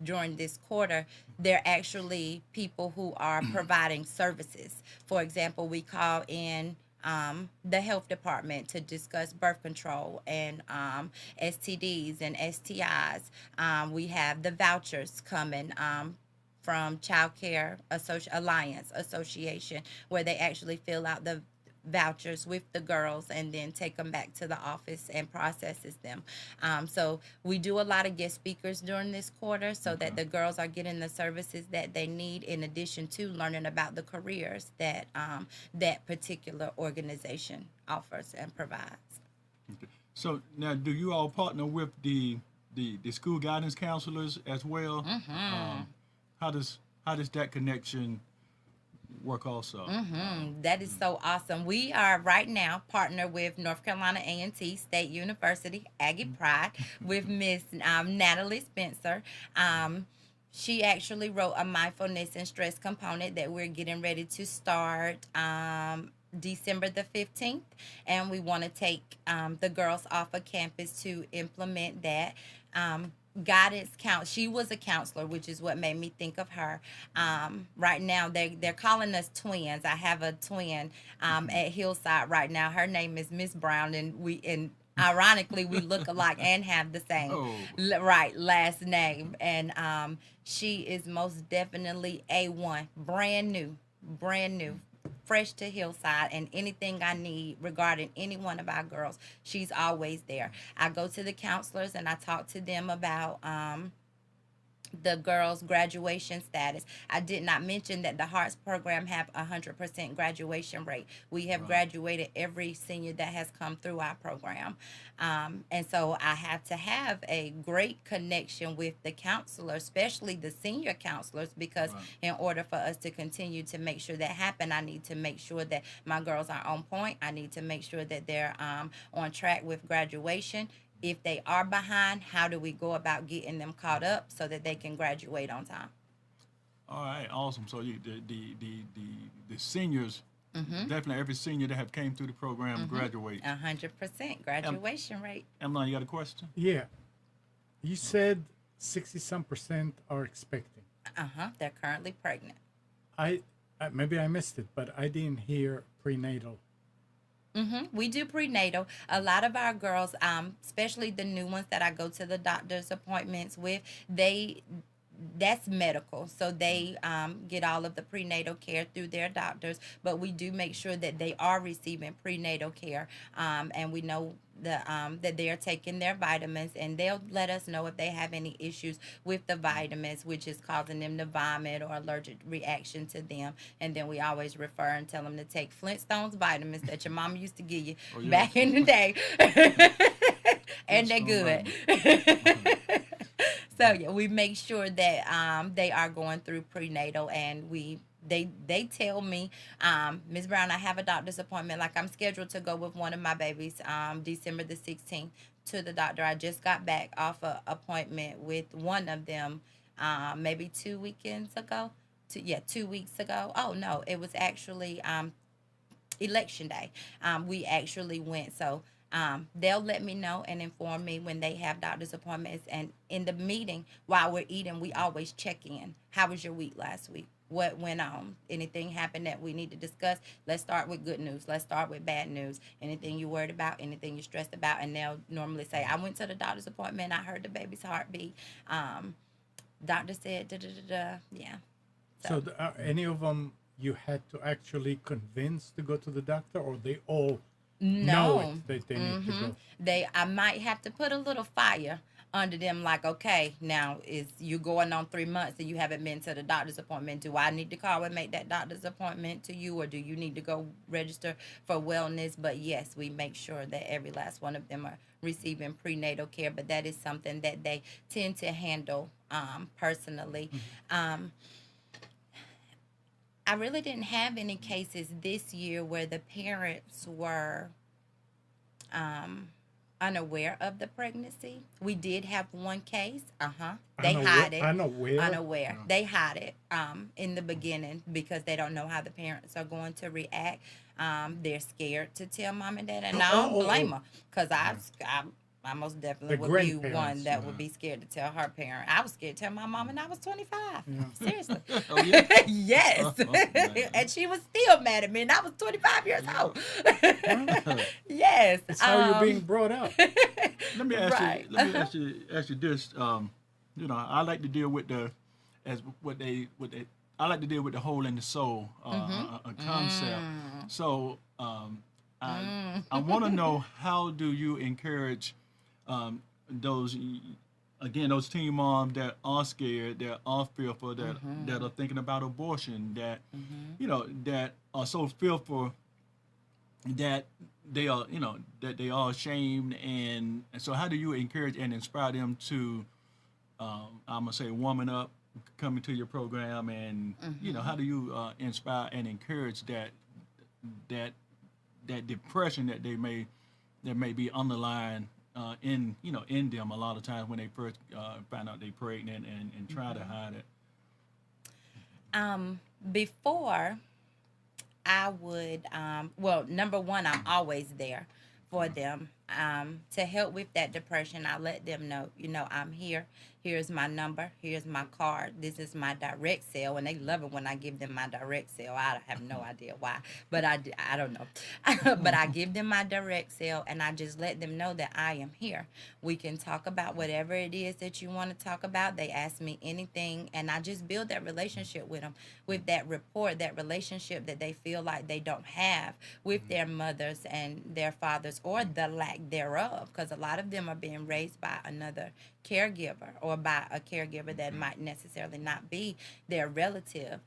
S2: During this quarter, they're actually people who are providing services. For example, we call in the health department to discuss birth control and STDs and STIs. We have the vouchers coming from Child Care Alliance Association, where they actually fill out the vouchers with the girls and then take them back to the office and processes them. So we do a lot of guest speakers during this quarter, so that the girls are getting the services that they need, in addition to learning about the careers that that particular organization offers and provides.
S1: Okay. So now, do you all partner with the school guidance counselors as well? How does that connection work also?
S2: That is so awesome. We are right now partnered with North Carolina A&T State University Aggie Pride with Miss Natalie Spencer. She actually wrote a mindfulness and stress component that we're getting ready to start December the 15th, and we want to take the girls off of campus to implement that. Guidance count. She was a counselor, which is what made me think of her. Right now, they're calling us twins. I have a twin at Hillside right now. Her name is Miss Brown, and ironically, we look alike and have the same right last name. And she is most definitely A1, brand new, fresh to Hillside, and anything I need regarding any one of our girls, she's always there. I go to the counselors and I talk to them about the girls' graduation status. I did not mention that the H.E.A.R.T.S program have 100% graduation rate. We have
S1: Right.
S2: graduated every senior that has come through our program. And so I have to have a great connection with the counselors, especially the senior counselors, because
S1: Right.
S2: in order for us to continue to make sure that happen, I need to make sure that my girls are on point. I need to make sure that they're on track with graduation. If they are behind, how do we go about getting them caught up so that they can graduate on time?
S1: All right, awesome. So the seniors, definitely every senior that have came through the program graduates.
S2: 100% graduation rate.
S1: Emma, you got a question?
S3: Yeah. You said 60-some% are expecting.
S2: They're currently pregnant.
S3: I maybe I missed it, but I didn't hear prenatal.
S2: We do prenatal. A lot of our girls, especially the new ones that I go to the doctor's appointments with, that's medical. So they get all of the prenatal care through their doctors, but we do make sure that they are receiving prenatal care. And we know that they are taking their vitamins, and they'll let us know if they have any issues with the vitamins, which is causing them to vomit or allergic reaction to them. And then we always refer and tell them to take Flintstones vitamins that your mom used to give you
S1: Oh, yeah.
S2: back in the day. And they're
S1: Flintstone
S2: good. So yeah, we make sure that they are going through prenatal, and they tell me, Ms. Brown, I have a doctor's appointment. Like, I'm scheduled to go with one of my babies December the 16th to the doctor. I just got back off an appointment with one of them maybe 2 weekends ago. 2 weeks ago. Oh no, it was actually election day. We actually went. So they'll let me know and inform me when they have doctor's appointments. And in the meeting, while we're eating, we always check in. How was your week last week? What went on? Anything happened that we need to discuss? Let's start with good news. Let's start with bad news. Anything you're worried about? Anything you're stressed about? And they'll normally say, I went to the doctor's appointment. I heard the baby's heartbeat. Doctor said, da da da da. Yeah.
S3: So any of them you had to actually convince to go to the doctor, or they all know
S2: No.
S3: it that they need to go?
S2: I might have to put a little fire under them, like, okay, now is you going on 3 months and you haven't been to the doctor's appointment. Do I need to call and make that doctor's appointment to you, or do you need to go register for wellness? But yes, we make sure that every last one of them are receiving prenatal care, but that is something that they tend to handle personally. I really didn't have any cases this year where the parents were unaware of the pregnancy. We did have one case. They hide it.
S3: Unaware.
S2: Unaware. They hide it in the beginning because they don't know how the parents are going to react. They're scared to tell mom and dad, and I don't blame them, because I most definitely
S3: The
S2: would be
S3: grandparents,
S2: one that would be scared to tell her parent. I was scared to tell my mom, and I was 25. Seriously.
S1: Oh, yeah.
S2: Yes.
S1: Man.
S2: And she was still mad at me, and I was 25 years old. Yes.
S3: It's how you're being brought up.
S1: Let me ask
S2: Right.
S1: you. Let me ask you this. I like to deal with I like to deal with the whole and the soul a concept. So I want to know, how do you encourage those those teen moms that are scared, that are fearful, that are thinking about abortion, that that are so fearful that they are that they are ashamed, and so how do you encourage and inspire them to I'm gonna say woman up, coming to your program, and how do you inspire and encourage that depression that may be underlying in them a lot of times when they first find out they're pregnant and try to hide it.
S2: Before I would, number one, I'm always there for them to help with that depression. I let them know, I'm here. Here's my number. Here's my card. This is my direct cell. And they love it when I give them my direct cell. I have no idea why, but I don't know. But I give them my direct cell, and I just let them know that I am here. We can talk about whatever it is that you want to talk about. They ask me anything, and I just build that relationship with them, with that rapport, that relationship that they feel like they don't have with their mothers and their fathers, or the lack thereof, because a lot of them are being raised by another caregiver or or by a caregiver that might necessarily not be their relative.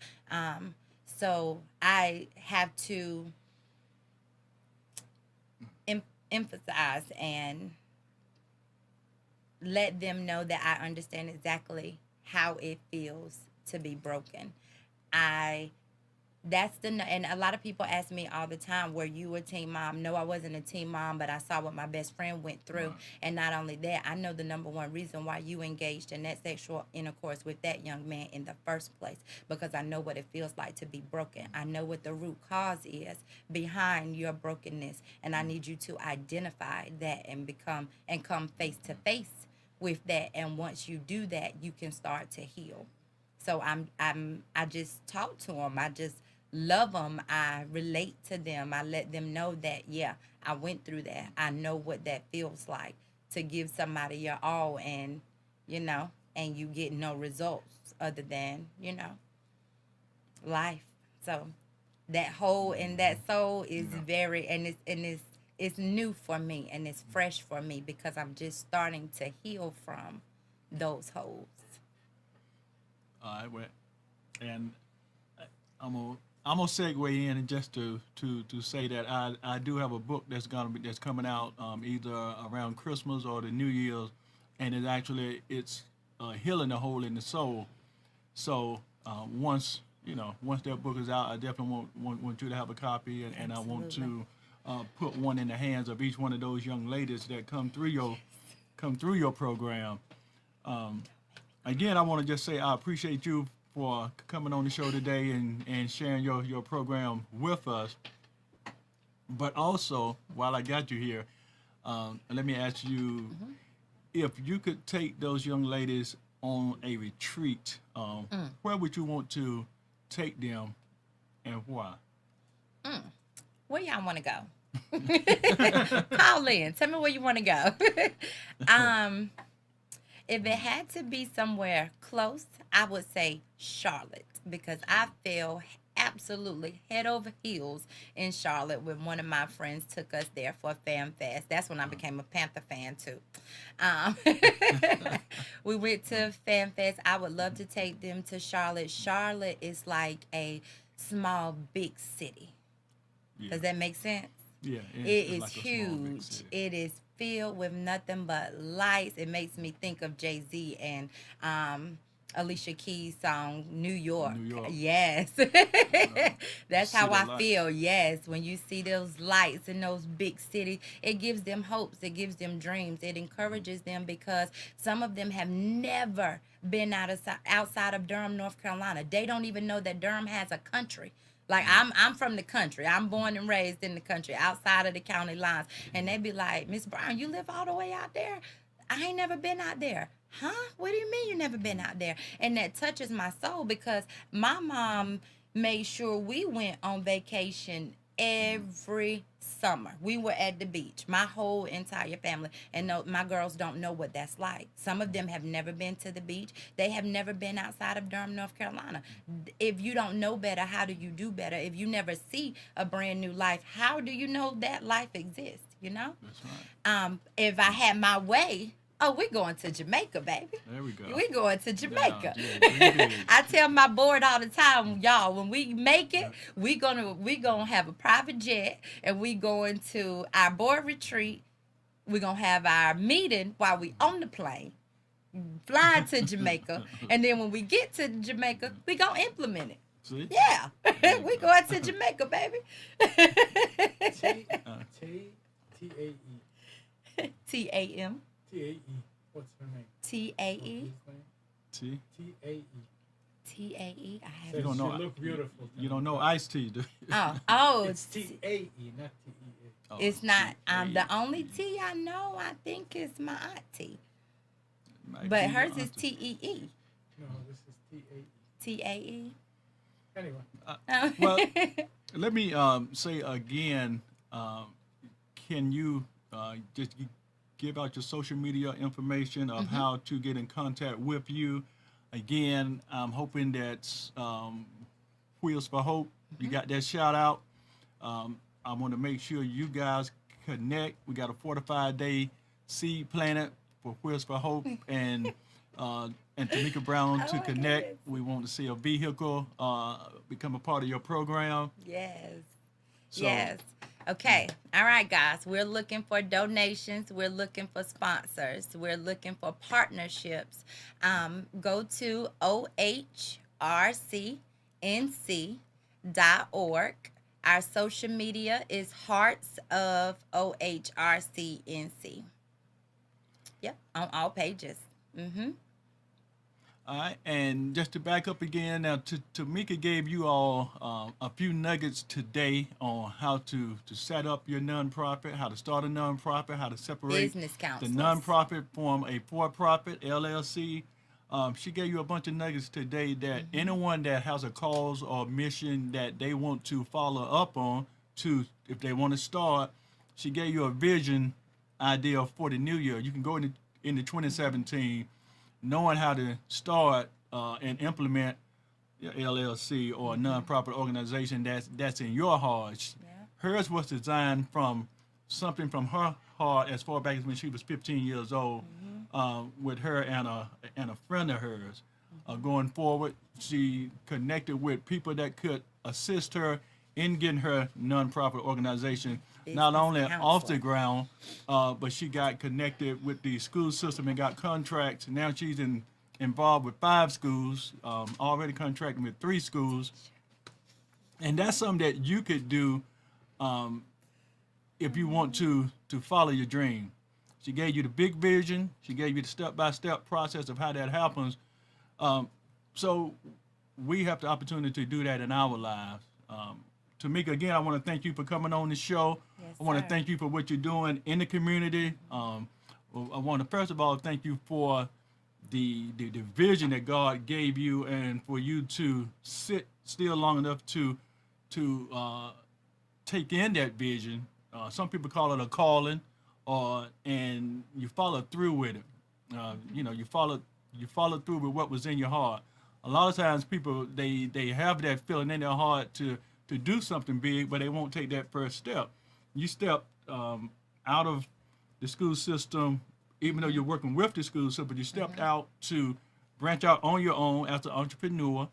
S2: So I have to emphasize and let them know that I understand exactly how it feels to be broken. I and a lot of people ask me all the time, were you a teen mom? No, I wasn't a teen mom, but I saw what my best friend went through.
S1: Right.
S2: And not only that, I know the number one reason why you engaged in that sexual intercourse with that young man in the first place, because I know what it feels like to be broken. I know what the root cause is behind your brokenness, and I need you to identify that and come face to face with that. And once you do that, you can start to heal. So I just talk to them. I just love them. I relate to them. I let them know that, yeah, I went through that. I know what that feels like to give somebody your all, and and you get no results other than life. So that hole in that soul is very, and it's new for me, and it's fresh for me, because I'm just starting to heal from those holes.
S1: All right, well, and I'm gonna segue in, and just to say that I do have a book that's coming out either around Christmas or the New Year's, and it's healing the hole in the soul. So once that book is out, I definitely want you to have a copy, and I want to put one in the hands of each one of those young ladies that come through your program. Again, I want to just say I appreciate you for coming on the show today and sharing your program with us. But also, while I got you here, let me ask you if you could take those young ladies on a retreat, where would you want to take them, and why?
S2: Where y'all want to go? Call in. Tell me where you want to go. If it had to be somewhere close, I would say Charlotte, because I fell absolutely head over heels in Charlotte when one of my friends took us there for Fan Fest. That's when I became a Panther fan too. We went to Fan Fest. I would love to take them to Charlotte. Charlotte is like a small, big city.
S1: Yeah.
S2: Does that make sense?
S1: Yeah,
S2: It
S1: it's
S2: is
S1: like a small, big
S2: huge.
S1: city.
S2: It is filled with nothing but lights. It makes me think of Jay-Z and Alicia Keys' song New York.
S1: New York.
S2: Yes. That's how
S1: City
S2: I
S1: lights.
S2: feel. Yes. When you see those lights in those big cities, it gives them hopes. It gives them dreams. It encourages them, because some of them have never been outside of Durham, North Carolina. They don't even know that Durham has a country. Like, I'm from the country. I'm born and raised in the country, outside of the county lines. And they be like, Miss Brown, you live all the way out there? I ain't never been out there. Huh? What do you mean you never been out there? And that touches my soul, because my mom made sure we went on vacation every summer. We were at the beach, my whole entire family. And no, my girls don't know what that's like. Some of them have never been to the beach. They have never been outside of Durham, North Carolina. If you don't know better, how do you do better? If you never see a brand new life, how do you know that life exists?
S1: That's right.
S2: If I had my way, oh, we're going to Jamaica, baby.
S1: There we go.
S2: We're going to Jamaica.
S1: Yeah,
S2: I tell my board all the time, y'all, when we make it, we gonna have a private jet, and we going to our board retreat. We're gonna have our meeting while we on the plane, fly to Jamaica, and then when we get to Jamaica, we gonna implement it.
S1: See?
S2: Yeah,
S1: There you
S2: we
S1: go.
S2: going to Jamaica, baby.
S3: T-A-E.
S2: T-A-M.
S3: T-A-E. What's her name?
S2: T-A-E.
S1: See?
S3: T-A-E.
S2: T-A-E. I have
S1: You don't know.
S3: She look beautiful.
S1: You don't know Ice-T, do you?
S2: Oh,
S3: It's T-A-E, not T-E-A.
S1: Oh,
S2: it's not.
S1: T-A-E.
S2: The only T I know, I think, is my auntie.
S1: Might
S2: But
S1: be
S2: hers
S1: your
S2: is
S1: auntie.
S2: T-E-E.
S3: No, this is T-A-E.
S2: T-A-E.
S3: Anyway.
S1: Well, let me say again, can you just give out your social media information of how to get in contact with you? Again, I'm hoping that Wheels for Hope, you got that shout out. I want to make sure you guys connect. We got a 45-day seed planet for Wheels for Hope, and and Tameka Brown
S2: Oh
S1: to
S2: my
S1: connect.
S2: goodness.
S1: We want to see a vehicle become a part of your program.
S2: Yes.
S1: So,
S2: Yes. Okay. All right, guys. We're looking for donations. We're looking for sponsors. We're looking for partnerships. Go to ohrcnc.org. Our social media is Hearts of OHRCNC. Yep, on all pages. Mm-hmm.
S1: all right, and just to back up again, now Tameka gave you all a few nuggets today on how to set up your nonprofit, how to start a nonprofit, how to separate
S2: Business
S1: the
S2: counselors.
S1: nonprofit from a for-profit LLC. She gave you a bunch of nuggets today that anyone that has a cause or mission that they want to follow up on, to if they want to start, she gave you a vision idea for the new year. You can go into 2017 knowing how to start and implement your LLC or a nonprofit organization that's in your heart.
S2: Yeah.
S1: Hers was designed from something from her heart as far back as when she was 15 years old, with her and a friend of hers. Going forward, she connected with people that could assist her in getting her nonprofit organization not
S2: Business
S1: only off
S2: counselor.
S1: the ground, but she got connected with the school system and got contracts. Now she's involved with 5 schools, already contracting with 3 schools. And that's something that you could do if you want to follow your dream. She gave you the big vision. She gave you the step-by-step process of how that happens. So we have the opportunity to do that in our lives. Tameka, again, I want to thank you for coming on the show.
S2: Yes,
S1: I want to
S2: sir.
S1: thank you for what you're doing in the community. I want to first of all thank you for the vision that God gave you, and for you to sit still long enough to take in that vision. Some people call it a calling, and you follow through with it. You follow through with what was in your heart. A lot of times people they have that feeling in their heart to do something big, but they won't take that first step. You step out of the school system, even though you're working with the school system, but you stepped out to branch out on your own as an entrepreneur,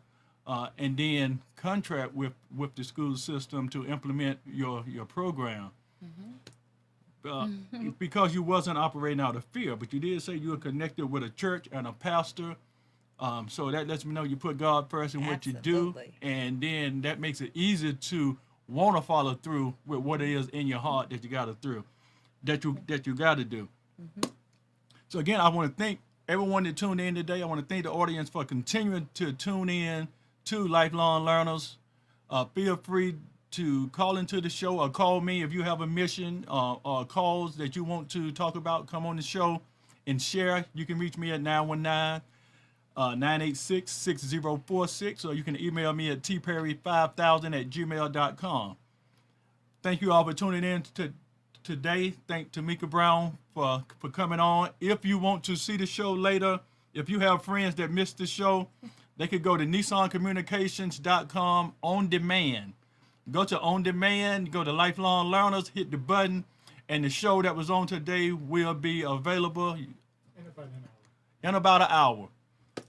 S1: and then contract with the school system to implement your program. Because you wasn't operating out of fear, but you did say you were connected with a church and a pastor. So that lets me know you put God first in what you do,
S2: Absolutely.
S1: and then that makes it easy to want to follow through with what it is in your heart that you got to do. So again, I want to thank everyone that tuned in today. I want to thank the audience for continuing to tune in to Lifelong Learners. Feel free to call into the show or call me if you have a mission or cause that you want to talk about. Come on the show and share. You can reach me at 919-986-6046, or you can email me at tperry5000@gmail.com. Thank you all for tuning in today. Thank Tameka Brown for coming on. If you want to see the show later, if you have friends that missed the show, they could go to NissanCommunications.com on demand. Go to on demand, go to Lifelong Learners, hit the button, and the show that was on today will be available in about an hour.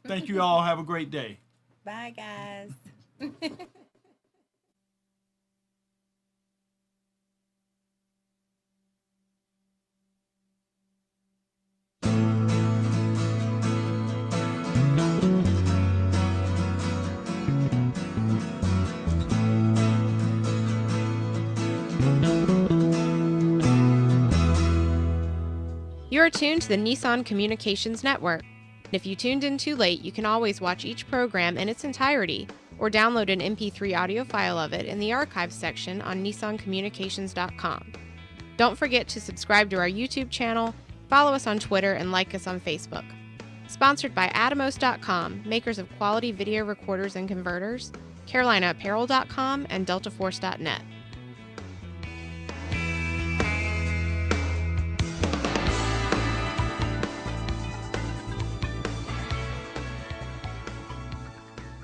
S1: Thank you all. Have a great day.
S2: Bye, guys.
S5: You are tuned to the Nissan Communications Network. And if you tuned in too late, you can always watch each program in its entirety or download an MP3 audio file of it in the archives section on nissancommunications.com. Don't forget to subscribe to our YouTube channel, follow us on Twitter, and like us on Facebook. Sponsored by Atomos.com, makers of quality video recorders and converters, CarolinaApparel.com, and DeltaForce.net.